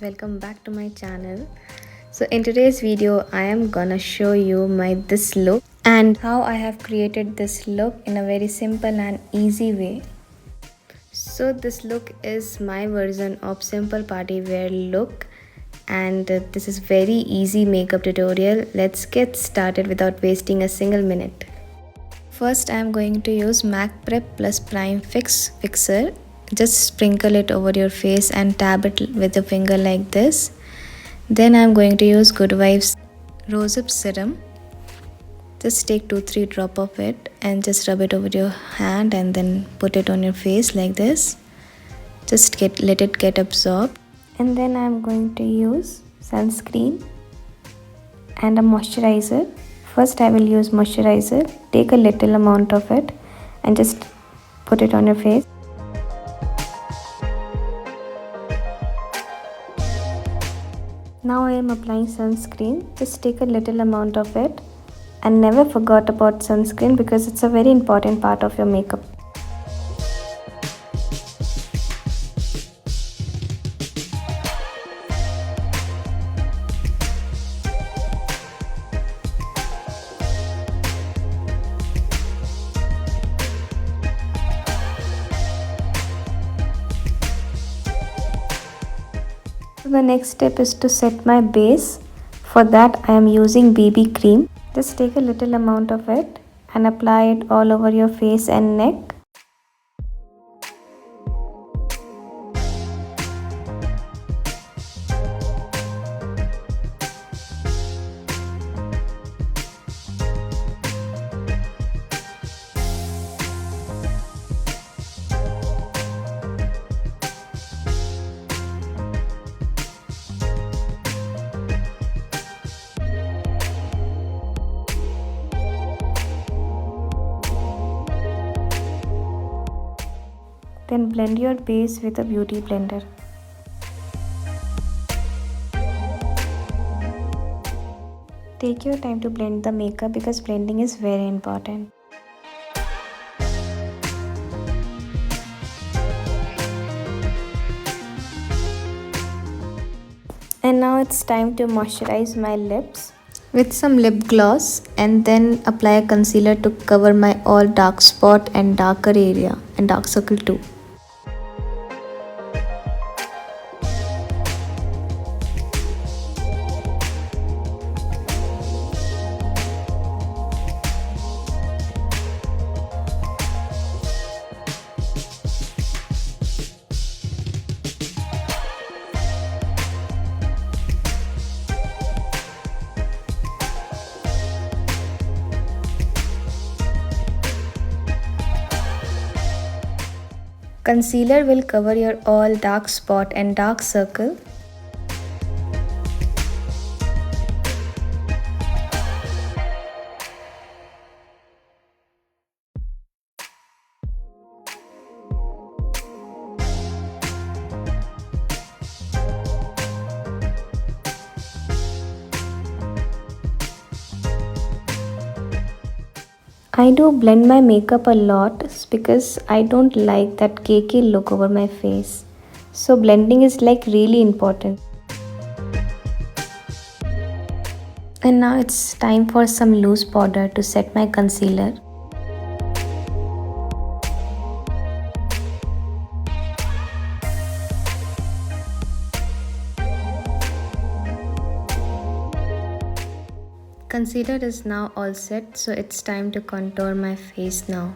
welcome back to my channel. So in today's video I am gonna show you my this look and how I have created this look in a very simple and easy way. So this look is my version of simple party wear look, and this is very easy makeup tutorial. Let's get started without wasting a single minute. First I am going to use MAC Prep Plus Prime Fixer. Just sprinkle it over your face and tap it with a finger like this. Then I am going to use Good Vibes Rosehip Serum. Just take 2-3 drops of it and just rub it over your hand and then put it on your face like this. Just let it get absorbed. And then I am going to use sunscreen and a moisturizer. First I will use moisturizer. Take a little amount of it and just put it on your face. Now I am applying sunscreen. Just take a little amount of it and never forget about sunscreen because it's a very important part of your makeup. The next step is to set my base. For that I am using BB cream. Just take a little amount of it and apply it all over your face and neck. Then blend your base with a beauty blender. Take your time to blend the makeup because blending is very important. And now it's time to moisturize my lips with some lip gloss and then apply a concealer to cover my all dark spot and darker area and dark circle too. Concealer will cover your all dark spot and dark circle. I do blend my makeup a lot because I don't like that cakey look over my face. So blending is like really important. And now it's time for some loose powder to set my concealer. Concealer is now all set, so it's time to contour my face now.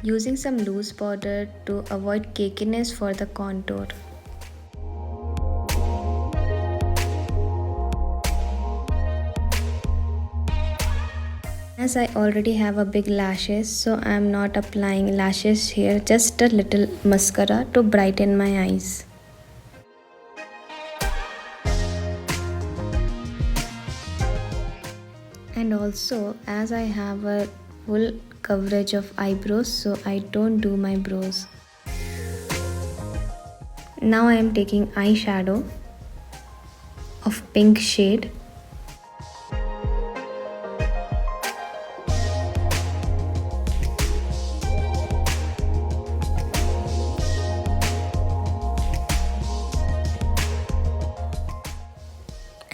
using some loose powder to avoid cakiness for the contour. As I already have a big lashes, so I am not applying lashes here, just a little mascara to brighten my eyes. And also, as I have a full coverage of eyebrows, so I don't do my brows. Now I am taking eyeshadow of pink shade.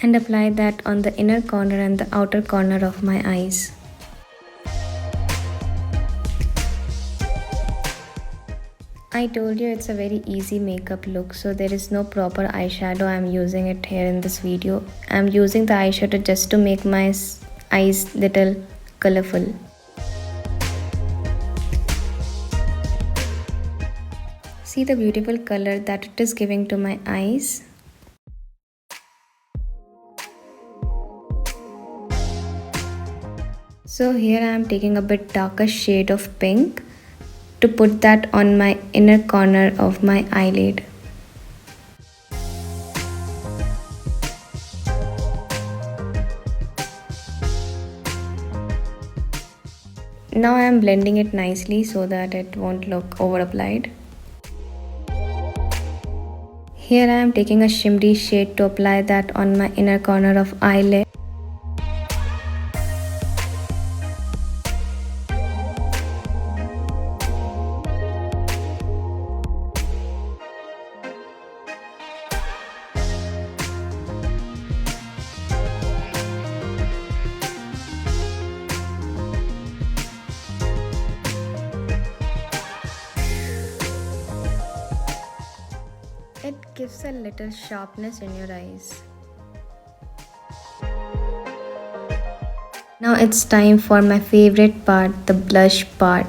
And apply that on the inner corner and the outer corner of my eyes. I told you it's a very easy makeup look, so there is no proper eyeshadow. I'm using it here in this video. I'm using the eyeshadow just to make my eyes little colorful. See the beautiful color that it is giving to my eyes. So here I am taking a bit darker shade of pink to put that on my inner corner of my eyelid. Now I am blending it nicely so that it won't look over applied. Here I am taking a shimmery shade to apply that on my inner corner of eyelid. It gives a little sharpness in your eyes. Now it's time for my favorite part, the blush part.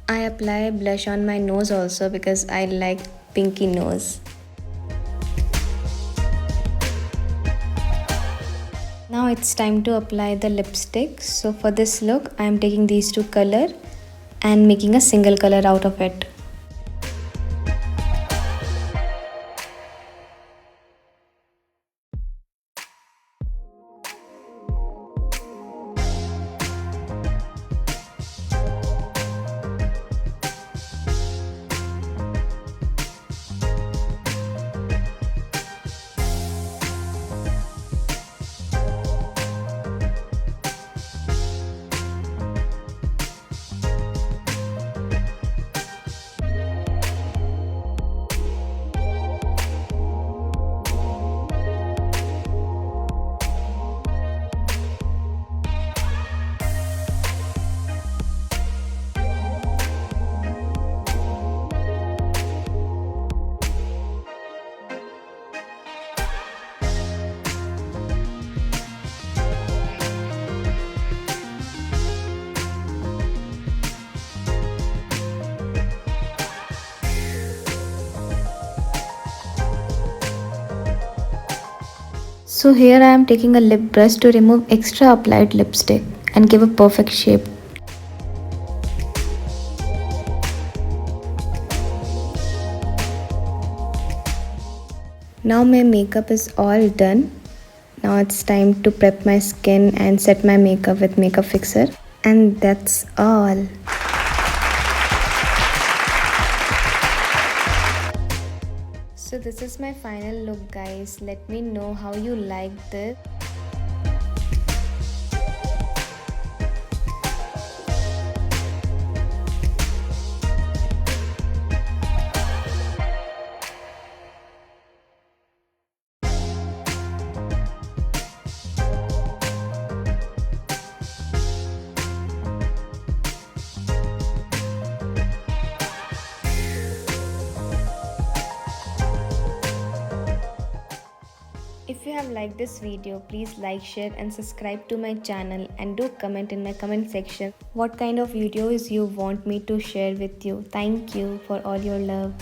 I apply blush on my nose also because I like pinky nose. Now it's time to apply the lipstick. So for this look, I am taking these two colors and making a single color out of it. So here I am taking a lip brush to remove extra applied lipstick and give a perfect shape. Now my makeup is all done. Now it's time to prep my skin and set my makeup with makeup fixer. And that's all. So this is my final look, guys. Let me know how you liked this. you have liked this video, please like, share and subscribe to my channel, and do comment in my comment section what kind of videos you want me to share with you. Thank you for all your love.